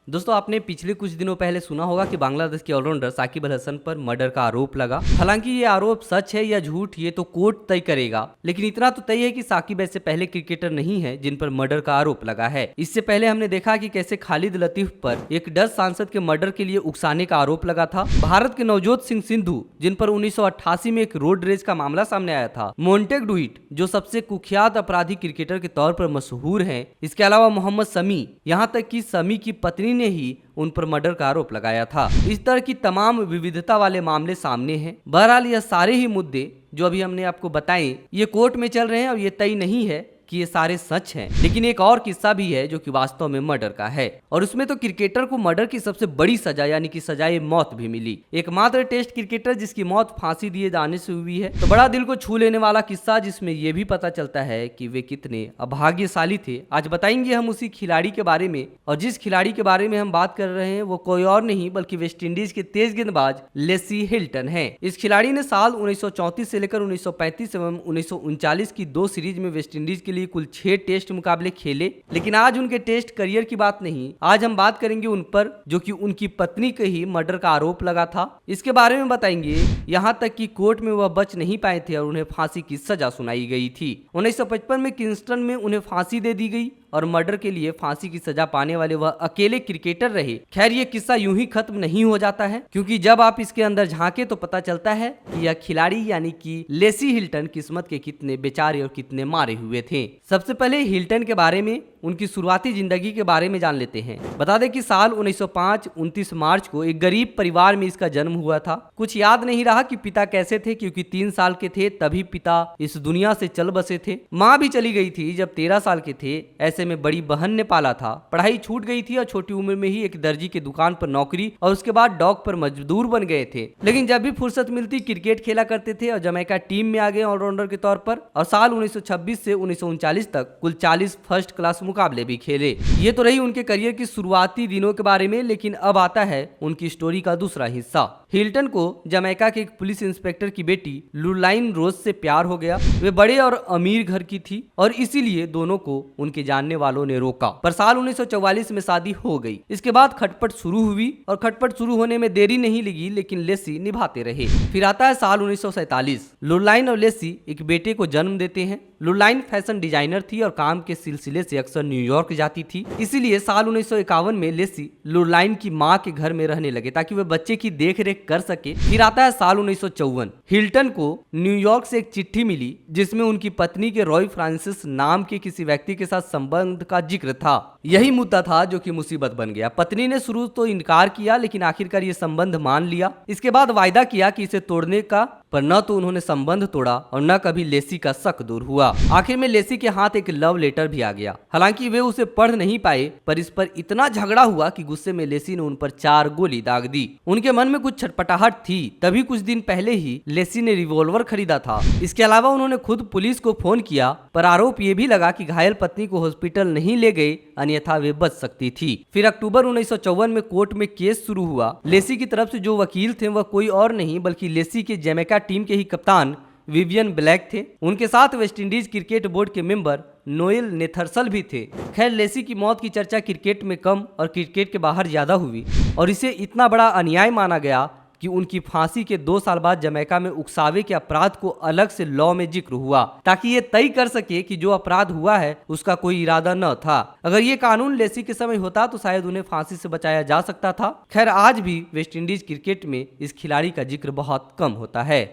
दोस्तों आपने पिछले कुछ दिनों पहले सुना होगा कि बांग्लादेश के ऑलराउंडर साकिब अल हसन पर मर्डर का आरोप लगा। हालांकि ये आरोप सच है या झूठ ये तो कोर्ट तय करेगा, लेकिन इतना तो तय है कि साकिब ऐसे पहले क्रिकेटर नहीं है जिन पर मर्डर का आरोप लगा है। इससे पहले हमने देखा कि कैसे खालिद लतीफ पर एक डच सांसद के मर्डर के लिए उकसाने का आरोप लगा था। भारत के नवजोत सिंह सिद्धू जिन पर 1988 में एक रोड रेज का मामला सामने आया था। मोंटेग डुइट जो सबसे कुख्यात अपराधी क्रिकेटर के तौर पर मशहूर है। इसके अलावा मोहम्मद शमी, यहाँ तक कि शमी की पत्नी ने ही उन पर मर्डर का आरोप लगाया था। इस तरह की तमाम विविधता वाले मामले सामने हैं। बहरहाल यह सारे ही मुद्दे जो अभी हमने आपको बताए ये कोर्ट में चल रहे हैं और ये तय नहीं है कि ये सारे सच हैं। लेकिन एक और किस्सा भी है जो कि वास्तव में मर्डर का है, और उसमें तो क्रिकेटर को मर्डर की सबसे बड़ी सजा यानी कि सजाए मौत भी मिली। एकमात्र टेस्ट क्रिकेटर जिसकी मौत फांसी दिए जाने से हुई है। तो बड़ा दिल को छू लेने वाला किस्सा जिसमें यह भी पता चलता है कि वे कितने अभाग्यशाली थे। आज बताएंगे हम उसी खिलाड़ी के बारे में, और जिस खिलाड़ी के बारे में हम बात कर रहे हैं वो कोई और नहीं बल्कि वेस्ट इंडीज के तेज गेंदबाज लेसी हिल्टन है। इस खिलाड़ी ने साल 1934 से लेकर 1935 एवं 1939 की 2 सीरीज में वेस्ट इंडीज के लिए कुल 6 टेस्ट मुकाबले खेले। लेकिन आज उनके टेस्ट करियर की बात नहीं, आज हम बात करेंगे उन पर जो कि उनकी पत्नी के ही मर्डर का आरोप लगा था। इसके बारे में बताएंगे। यहां तक कि कोर्ट में वह बच नहीं पाए थे और उन्हें फांसी की सजा सुनाई गई थी। 1955 में किंगस्टन में उन्हें फांसी दे दी गई और मर्डर के लिए फांसी की सजा पाने वाले वह अकेले क्रिकेटर रहे। खैर ये किस्सा यूं ही खत्म नहीं हो जाता है, क्योंकि जब आप इसके अंदर झांके तो पता चलता है कि यह खिलाड़ी यानी कि लेसी हिल्टन किस्मत के कितने बेचारे और कितने मारे हुए थे। सबसे पहले हिल्टन के बारे में, उनकी शुरुआती जिंदगी के बारे में जान लेते हैं। बता दें कि साल 1905 29 मार्च को एक गरीब परिवार में इसका जन्म हुआ था। कुछ याद नहीं रहा कि पिता कैसे थे, क्योंकि 3 साल के थे तभी पिता इस दुनिया से चल बसे थे। माँ भी चली गई थी जब 13 साल के थे। ऐसे में बड़ी बहन ने पाला था। पढ़ाई छूट गई थी और छोटी उम्र में ही एक दर्जी की दुकान पर नौकरी और उसके बाद डॉक पर मजदूर बन गए थे। लेकिन जब भी फुर्सत मिलती क्रिकेट खेला करते थे और जमैका टीम में आ गए ऑलराउंडर के तौर पर। और साल 1926 से 1939 तक कुल 40 फर्स्ट क्लास मुकाबले भी खेले। ये तो रही उनके करियर की शुरुआती दिनों के बारे में, लेकिन अब आता है उनकी स्टोरी का दूसरा हिस्सा। हिल्टन को जमैका के एक पुलिस इंस्पेक्टर की बेटी लुलाइन रोज से प्यार हो गया। वे बड़े और अमीर घर की थी और इसीलिए दोनों को उनके जानने वालों ने रोका। पर साल 1944 में शादी हो गई। इसके बाद खटपट शुरू हुई और खटपट शुरू होने में देरी नहीं लगी, लेकिन लेसी निभाते रहे। फिर आता है साल 1947। लुलाइन और लेसी एक बेटे को जन्म देते हैं। लुलाइन फैशन डिजाइनर थी और काम के सिलसिले से अक्सर न्यूयॉर्क जाती थी। इसीलिए साल 1951 में लेसी लुलाइन की मां के घर में रहने लगे ताकि वे बच्चे की देखरेख कर सके। फिर आता है साल 1954। हिल्टन को न्यूयॉर्क से एक चिट्ठी मिली जिसमें उनकी पत्नी के रॉय फ्रांसिस नाम के किसी व्यक्ति के साथ संबंध का जिक्र था। यही मुद्दा था जो कि मुसीबत बन गया। पत्नी ने शुरू तो इनकार किया, लेकिन आखिरकार ये संबंध मान लिया। इसके बाद वायदा किया कि इसे तोड़ने का, पर न तो उन्होंने संबंध तोड़ा और न कभी लेसी का शक दूर हुआ। आखिर में लेसी के हाथ एक लव लेटर भी आ गया। हालांकि वे उसे पढ़ नहीं पाए, पर इस पर इतना झगड़ा हुआ कि गुस्से में लेसी ने उन पर 4 गोली दाग दी। उनके मन में कुछ छटपटाहट थी। तभी कुछ दिन पहले ही लेसी ने रिवॉल्वर खरीदा था। इसके अलावा उन्होंने खुद पुलिस को फोन किया, पर आरोप ये भी लगा कि घायल पत्नी को हॉस्पिटल नहीं ले गए, अन्यथा वे बच सकती थी। फिर अक्टूबर 1954 में कोर्ट में केस शुरू हुआ। लेसी की तरफ से जो वकील थे वह कोई और नहीं बल्कि लेसी के जमैका टीम के ही कप्तान विवियन ब्लैक थे। उनके साथ वेस्ट इंडीज क्रिकेट बोर्ड के मेंबर नोएल नेथरसल भी थे। खैर लेसी की मौत की चर्चा क्रिकेट में कम और क्रिकेट के बाहर ज्यादा हुई और इसे इतना बड़ा अन्याय माना गया कि उनकी फांसी के 2 साल बाद जमैका में उकसावे के अपराध को अलग से लॉ में जिक्र हुआ, ताकि ये तय कर सके कि जो अपराध हुआ है उसका कोई इरादा न था। अगर ये कानून लेसी के समय होता तो शायद उन्हें फांसी से बचाया जा सकता था। खैर आज भी वेस्ट इंडीज क्रिकेट में इस खिलाड़ी का जिक्र बहुत कम होता है।